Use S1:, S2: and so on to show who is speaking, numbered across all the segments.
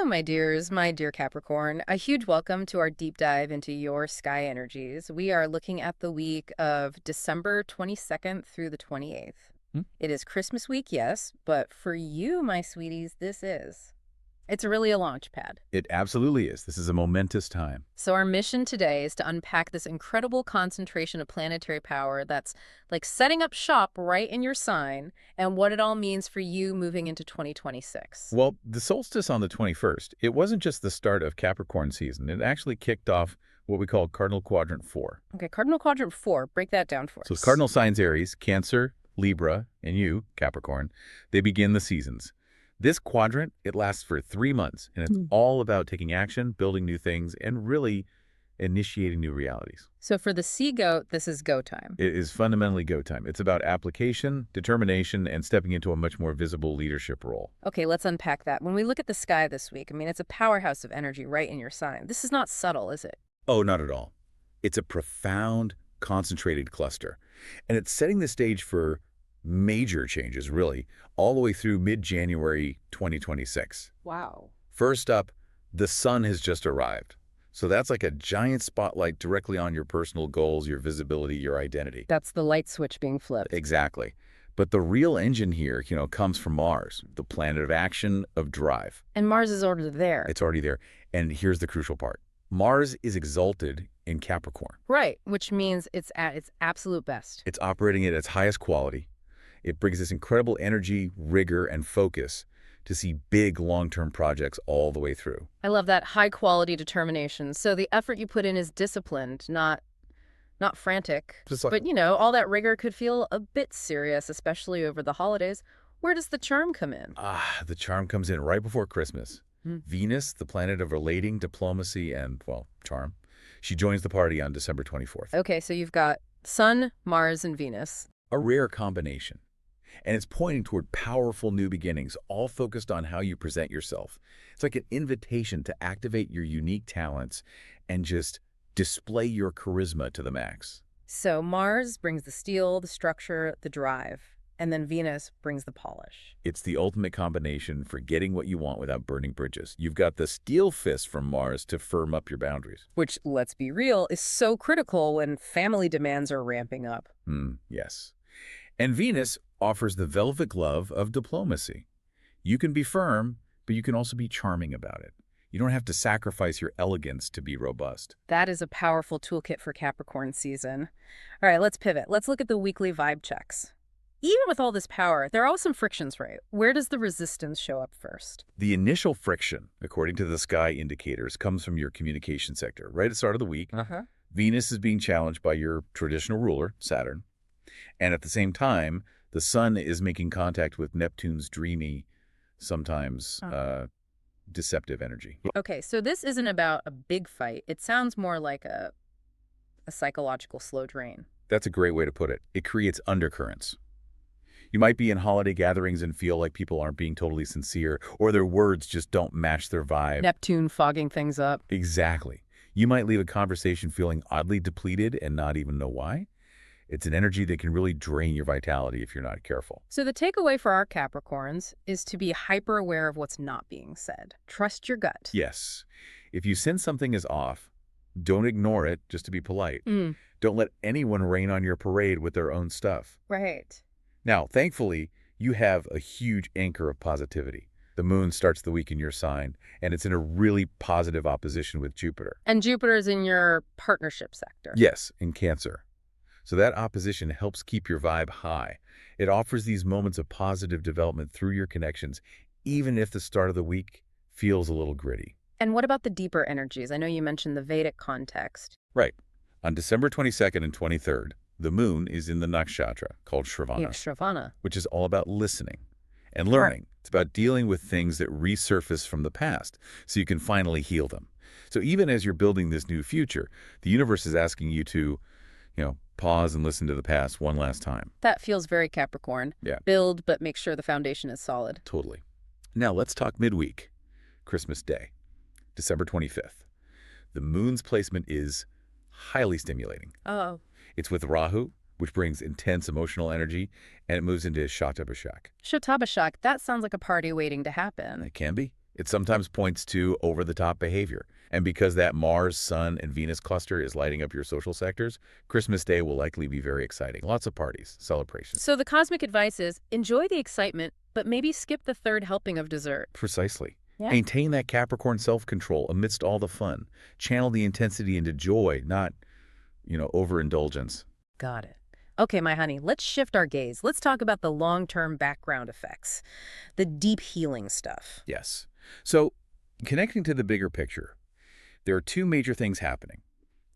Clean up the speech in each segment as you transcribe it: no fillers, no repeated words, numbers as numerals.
S1: Hello, my dears, my dear Capricorn. A huge welcome to our deep dive into your sky energies. We are looking at the week of December 22nd through the 28th.
S2: Hmm?
S1: It is Christmas week, yes, but for you, my sweeties, it's really a launch pad.
S2: It absolutely is. This is a momentous time.
S1: So our mission today is to unpack this incredible concentration of planetary power that's like setting up shop right in your sign and what it all means for you moving into 2026.
S2: Well, the solstice on the 21st, it wasn't just the start of Capricorn season. It actually kicked off what we call Cardinal Quadrant 4.
S1: Okay, Cardinal Quadrant 4, break that down for
S2: So
S1: us.
S2: cardinal signs Aries, Cancer, Libra, and you, Capricorn, they begin the seasons. This quadrant, it lasts for 3 months, and it's all about taking action, building new things, and really initiating new realities.
S1: So for the sea goat, this is go time.
S2: It is fundamentally go time. It's about application, determination, and stepping into a much more visible leadership role.
S1: Okay, let's unpack that. When we look at the sky this week, I mean, it's a powerhouse of energy right in your sign. This is not subtle, is it?
S2: Oh, not at all. It's a profound, concentrated cluster. And it's setting the stage for major changes, really, all the way through mid-January 2026.
S1: Wow.
S2: First up, the sun has just arrived. So that's like a giant spotlight directly on your personal goals, your visibility, your identity.
S1: That's the light switch being flipped.
S2: Exactly. But the real engine here, comes from Mars, the planet of action, of drive.
S1: And Mars is already there.
S2: It's already there. And here's the crucial part. Mars is exalted in Capricorn.
S1: Right, which means it's at its absolute best.
S2: It's operating at its highest quality. It brings this incredible energy, rigor, and focus to see big long-term projects all the way through.
S1: I love that high-quality determination. So the effort you put in is disciplined, not frantic.
S2: Just like,
S1: But, all that rigor could feel a bit serious, especially over the holidays. Where does the charm come in?
S2: the charm comes in right before Christmas.
S1: Hmm.
S2: Venus, the planet of relating, diplomacy, and, well, charm, she joins the party on December 24th.
S1: Okay, so you've got Sun, Mars, and Venus.
S2: A rare combination. And it's pointing toward powerful new beginnings, all focused on how you present yourself. It's like an invitation to activate your unique talents and just display your charisma to the max.
S1: So Mars brings the steel, the structure, the drive, and then Venus brings the polish.
S2: It's the ultimate combination for getting what you want without burning bridges. You've got the steel fist from Mars to firm up your boundaries.
S1: Which, let's be real, is so critical when family demands are ramping up.
S2: Yes. And Venus offers the velvet glove of diplomacy. You can be firm, but you can also be charming about it. You don't have to sacrifice your elegance to be robust.
S1: That is a powerful toolkit for Capricorn season. All right, let's pivot. Let's look at the weekly vibe checks. Even with all this power, there are always some frictions, right? Where does the resistance show up first?
S2: The initial friction, according to the sky indicators, comes from your communication sector. Right at the start of the week, Venus is being challenged by your traditional ruler, Saturn. And at the same time, the sun is making contact with Neptune's dreamy, sometimes deceptive energy.
S1: Okay, so this isn't about a big fight. It sounds more like a psychological slow drain.
S2: That's a great way to put it. It creates undercurrents. You might be in holiday gatherings and feel like people aren't being totally sincere, or their words just don't match their vibe.
S1: Neptune fogging things up.
S2: Exactly. You might leave a conversation feeling oddly depleted and not even know why. It's an energy that can really drain your vitality if you're not careful.
S1: So the takeaway for our Capricorns is to be hyper aware of what's not being said. Trust your gut.
S2: Yes. If you sense something is off, don't ignore it just to be polite. Don't let anyone rain on your parade with their own stuff.
S1: Right.
S2: Now, thankfully, you have a huge anchor of positivity. The moon starts the week in your sign, and it's in a really positive opposition with Jupiter.
S1: And Jupiter's in your partnership sector.
S2: Yes, in Cancer. So that opposition helps keep your vibe high. It offers these moments of positive development through your connections, even if the start of the week feels a little gritty.
S1: And what about the deeper energies? I know you mentioned the Vedic context.
S2: Right. On December 22nd and 23rd, the moon is in the nakshatra called Shravana,
S1: Yeah, Shravana.
S2: which is all about listening and learning. It's about dealing with things that resurface from the past so you can finally heal them. So even as you're building this new future, the universe is asking you to, pause and listen to the past one last time.
S1: That feels very Capricorn.
S2: Yeah.
S1: Build, but make sure the foundation is solid.
S2: Totally. Now let's talk midweek, Christmas Day, December 25th. The moon's placement is highly stimulating.
S1: Oh.
S2: It's with Rahu, which brings intense emotional energy, and it moves into Shatabhishak.
S1: Shatabhishak, that sounds like a party waiting to happen.
S2: It can be. It sometimes points to over-the-top behavior. And because that Mars, Sun, and Venus cluster is lighting up your social sectors, Christmas Day will likely be very exciting. Lots of parties, celebrations.
S1: So the cosmic advice is enjoy the excitement, but maybe skip the third helping of dessert.
S2: Precisely.
S1: Yeah.
S2: Maintain that Capricorn self-control amidst all the fun. Channel the intensity into joy, not, overindulgence.
S1: Got it. Okay, my honey, let's shift our gaze. Let's talk about the long-term background effects, the deep healing stuff.
S2: Yes. So, connecting to the bigger picture, there are two major things happening.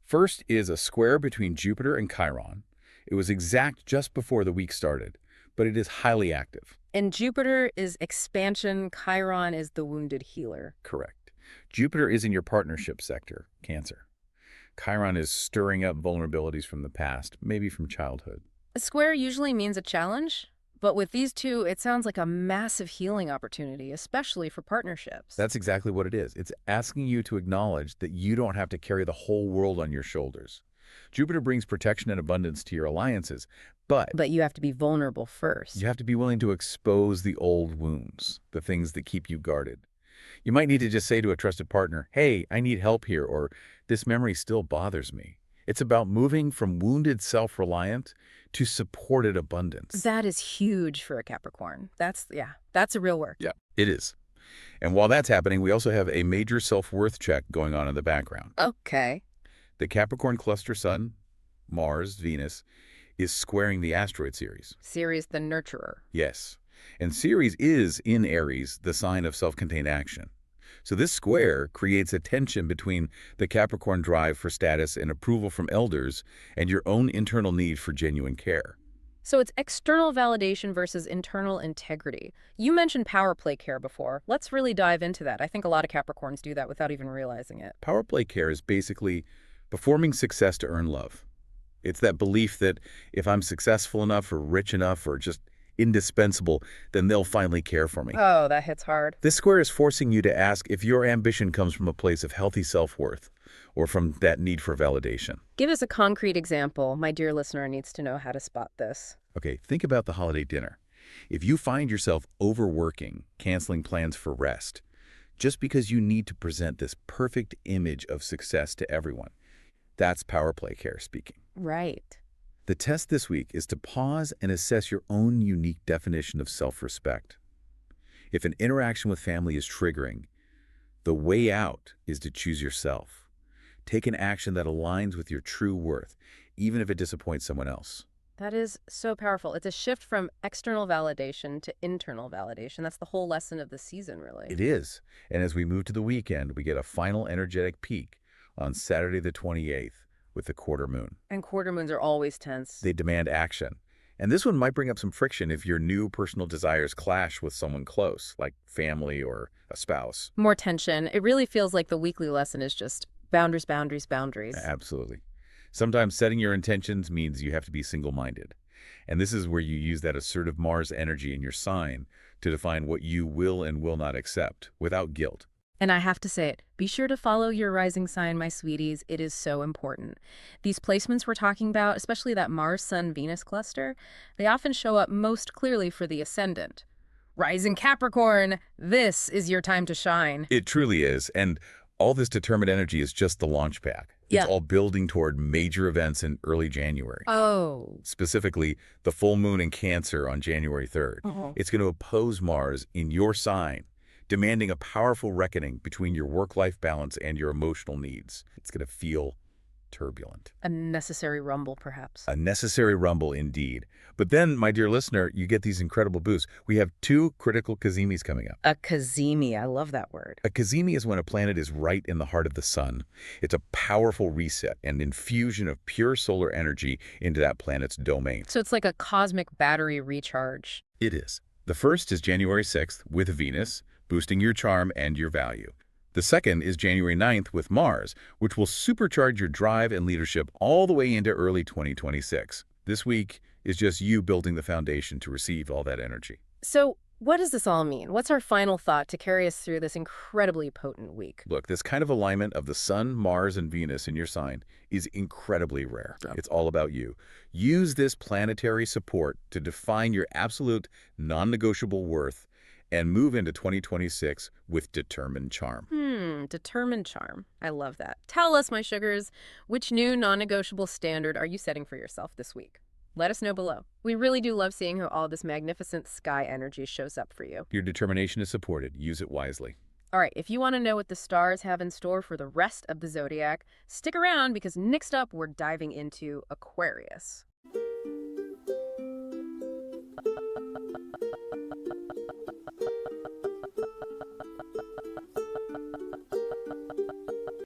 S2: First is a square between Jupiter and Chiron. It was exact just before the week started, but it is highly active.
S1: And Jupiter is expansion, Chiron is the wounded healer.
S2: Correct. Jupiter is in your partnership sector, Cancer. Chiron is stirring up vulnerabilities from the past, maybe from childhood.
S1: A square usually means a challenge, but with these two, it sounds like a massive healing opportunity, especially for partnerships.
S2: That's exactly what it is. It's asking you to acknowledge that you don't have to carry the whole world on your shoulders. Jupiter brings protection and abundance to your alliances, but
S1: you have to be vulnerable first.
S2: you have to be willing to expose the old wounds, the things that keep you guarded. You might need to just say to a trusted partner, hey, I need help here, or this memory still bothers me. It's about moving from wounded self-reliant to supported abundance.
S1: That is huge for a Capricorn. That's a real work.
S2: Yeah, it is. And while that's happening, we also have a major self-worth check going on in the background.
S1: Okay.
S2: The Capricorn cluster sun, Mars, Venus, is squaring the asteroid Ceres.
S1: Ceres the nurturer.
S2: Yes. And Ceres is, in Aries, the sign of self-contained action. So this square creates a tension between the Capricorn drive for status and approval from elders and your own internal need for genuine care.
S1: So it's external validation versus internal integrity. You mentioned power play care before. Let's really dive into that. I think a lot of Capricorns do that without even realizing it.
S2: Power play care is basically performing success to earn love. It's that belief that if I'm successful enough or rich enough or just indispensable, then they'll finally care for me.
S1: Oh, that hits hard.
S2: This square is forcing you to ask if your ambition comes from a place of healthy self-worth or from that need for validation.
S1: Give us a concrete example. My dear listener needs to know how to spot this.
S2: Okay, think about the holiday dinner. If you find yourself overworking, canceling plans for rest, just because you need to present this perfect image of success to everyone, that's power play care speaking.
S1: Right.
S2: The test this week is to pause and assess your own unique definition of self-respect. If an interaction with family is triggering, the way out is to choose yourself. Take an action that aligns with your true worth, even if it disappoints someone else.
S1: That is so powerful. It's a shift from external validation to internal validation. That's the whole lesson of the season, really.
S2: It is. And as we move to the weekend, we get a final energetic peak on Saturday the 28th. With the quarter moon.
S1: And quarter moons are always tense.
S2: They demand action. And this one might bring up some friction if your new personal desires clash with someone close, like family or a spouse.
S1: More tension. It really feels like the weekly lesson is just boundaries, boundaries, boundaries.
S2: Absolutely. Sometimes setting your intentions means you have to be single-minded. And this is where you use that assertive Mars energy in your sign to define what you will and will not accept without guilt.
S1: And I have to say it, be sure to follow your rising sign, my sweeties. It is so important. These placements we're talking about, especially that Mars-Sun-Venus cluster, they often show up most clearly for the ascendant. Rising Capricorn, this is your time to shine.
S2: It truly is. And all this determined energy is just the launch pad.
S1: Yeah.
S2: It's all building toward major events in early January.
S1: Oh.
S2: Specifically, the full moon in Cancer on January 3rd. It's going to oppose Mars in your sign, demanding a powerful reckoning between your work-life balance and your emotional needs. It's going to feel turbulent.
S1: A necessary rumble, perhaps.
S2: A necessary rumble, indeed. But then, my dear listener, you get these incredible boosts. We have two critical Cazimis coming up.
S1: A Cazimi, I love that word.
S2: A Cazimi is when a planet is right in the heart of the sun. It's a powerful reset and infusion of pure solar energy into that planet's domain.
S1: So it's like a cosmic battery recharge.
S2: It is. The first is January 6th with Venus, boosting your charm and your value. The second is January 9th with Mars, which will supercharge your drive and leadership all the way into early 2026. This week is just you building the foundation to receive all that energy.
S1: So what does this all mean? What's our final thought to carry us through this incredibly potent week?
S2: Look, this kind of alignment of the Sun, Mars, and Venus in your sign is incredibly rare.
S1: Yeah.
S2: It's all about you. Use this planetary support to define your absolute non-negotiable worth and move into 2026 with determined charm.
S1: Determined charm. I love that. Tell us, my sugars, which new non-negotiable standard are you setting for yourself this week? Let us know below. We really do love seeing how all this magnificent sky energy shows up for you.
S2: Your determination is supported. Use it wisely.
S1: All right, if you want to know what the stars have in store for the rest of the zodiac, stick around because next up we're diving into Aquarius.